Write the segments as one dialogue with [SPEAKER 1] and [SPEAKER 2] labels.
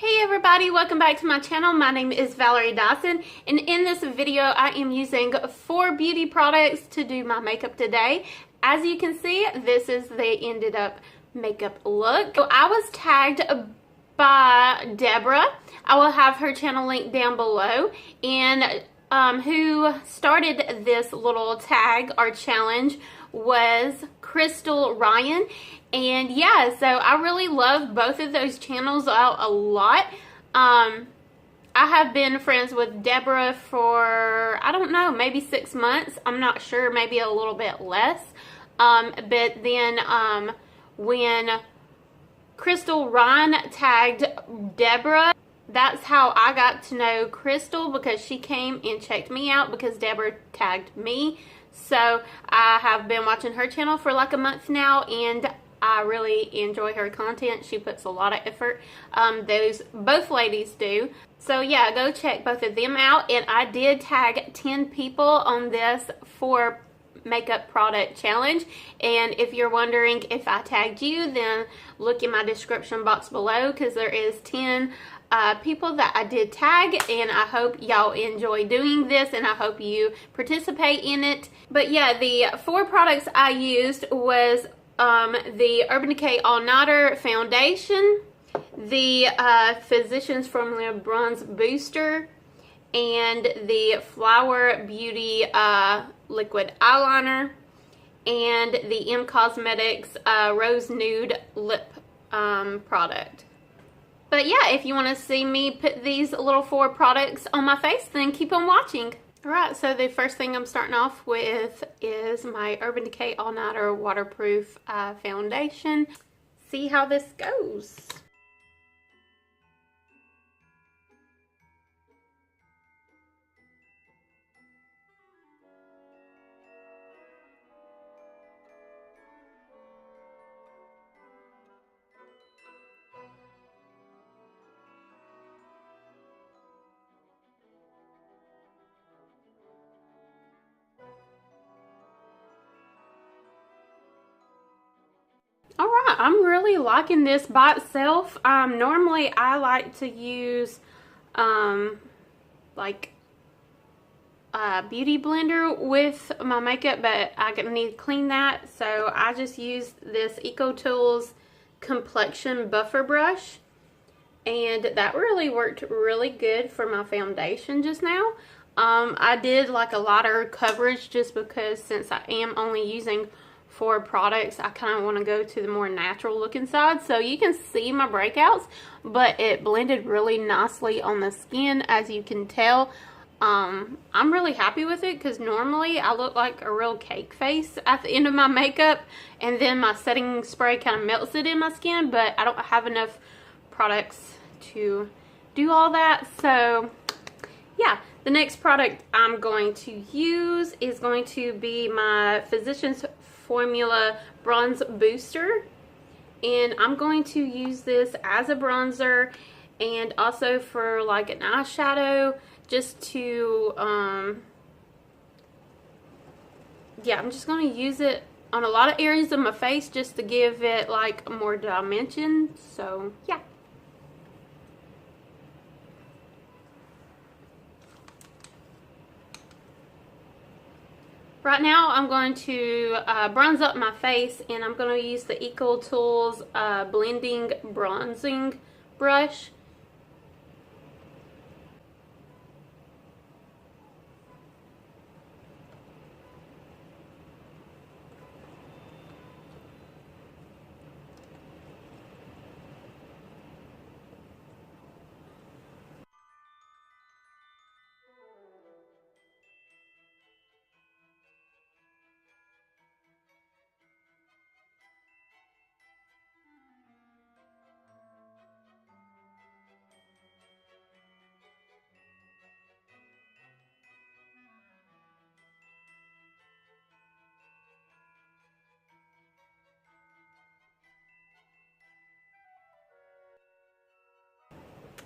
[SPEAKER 1] Hey everybody, welcome back to my channel. My name is Valerie Dison, and in this video I am using 4 beauty products to do my makeup today. As you can see, this is the ended up makeup look. So I was tagged by Deborah. I will have her channel linked down below, and who started this little tag or challenge was Crystal Ryan. And yeah, so I really love both of those channels out a lot. I have been friends with Deborah for, I don't know, maybe 6 months. I'm not sure, maybe a little bit less. But then when Crystal Ryan tagged Deborah, that's how I got to know Crystal, because she came and checked me out because Deborah tagged me. So I have been watching her channel for like a month now, and I really enjoy her content. She puts a lot of effort. Both ladies do. So yeah, go check both of them out. And I did tag 10 people on this 4 makeup product challenge. And if you're wondering if I tagged you, then look in my description box below, because there is 10 people that I did tag, and I hope y'all enjoy doing this, and I hope you participate in it. But yeah, the 4 products I used was the Urban Decay All Nighter Foundation, the Physicians Formula Bronze Booster, and the Flower Beauty Liquid Eyeliner, and the M Cosmetics Rose Nude Lip product. But yeah, if you want to see me put these little 4 products on my face, then keep on watching. Alright, so the first thing I'm starting off with is my Urban Decay All Nighter Waterproof Foundation. See how this goes. Alright, I'm really liking this by itself. Normally I like to use like a beauty blender with my makeup, but I need to clean that, so I just used this EcoTools complexion buffer brush, and that really worked really good for my foundation just now. I did like a lighter coverage just because, since I am only using 4 products, I kind of want to go to the more natural looking side. So you can see my breakouts, but it blended really nicely on the skin, as you can tell. I'm really happy with it, because normally I look like a real cake face at the end of my makeup, and then my setting spray kind of melts it in my skin, but I don't have enough products to do all that. So yeah, the next product I'm going to use is going to be my Physicians Formula Bronze Booster, and I'm going to use this as a bronzer and also for like an eyeshadow, just to yeah, I'm just going to use it on a lot of areas of my face just to give it like more dimension. So yeah. Right now I'm going to bronze up my face, and I'm going to use the EcoTools blending bronzing brush.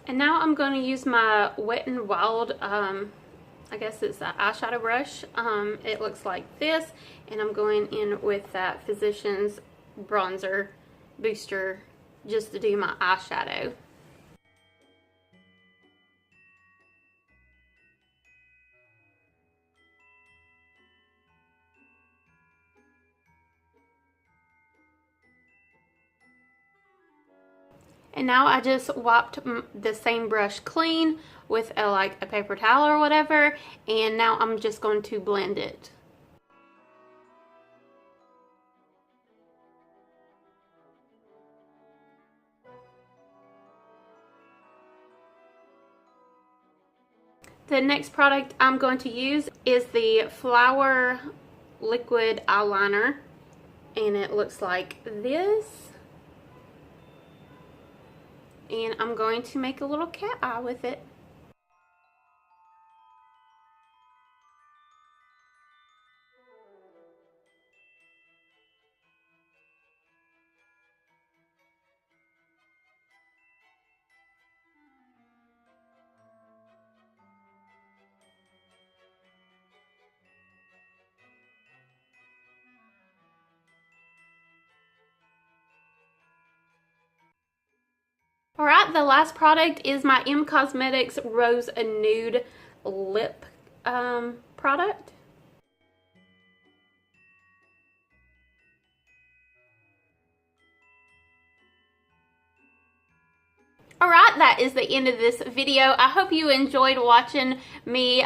[SPEAKER 1] And now I'm going to use my Wet n Wild, I guess it's an eyeshadow brush. It looks like this, and I'm going in with that Physicians Bronzer Booster just to do my eyeshadow. And now I just wiped the same brush clean with like a paper towel or whatever, and now I'm just going to blend it. The next product I'm going to use is the Flower Liquid Eyeliner, and it looks like this. And I'm going to make a little cat eye with it. Alright, the last product is my Cosmetics Rose Nude Lip product. Alright, that is the end of this video. I hope you enjoyed watching me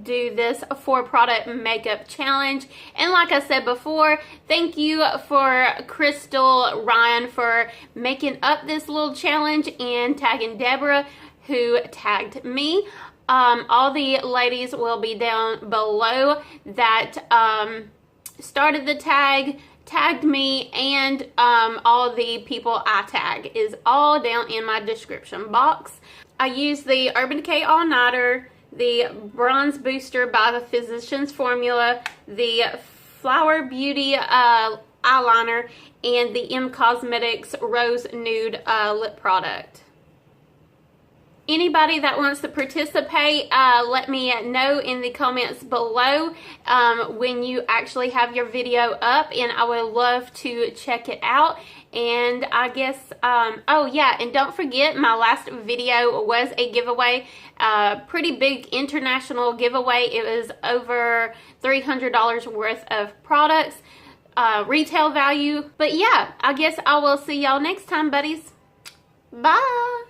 [SPEAKER 1] do this 4-product makeup challenge. And like I said before, thank you for Crystal Ryan for making up this little challenge and tagging Deborah, who tagged me. All the ladies will be down below that started the tag, tagged me, and all the people I tag is all down in my description box. I used the Urban Decay All Nighter, the Bronze Booster by the Physicians Formula, the Flower Beauty eyeliner, and the Cosmetics Rose Nude lip product. Anybody that wants to participate, let me know in the comments below when you actually have your video up, and I would love to check it out. And I guess, oh yeah, and don't forget, my last video was a giveaway, pretty big international giveaway. It was over $300 worth of products, retail value. But yeah, I guess I will see y'all next time, buddies. Bye!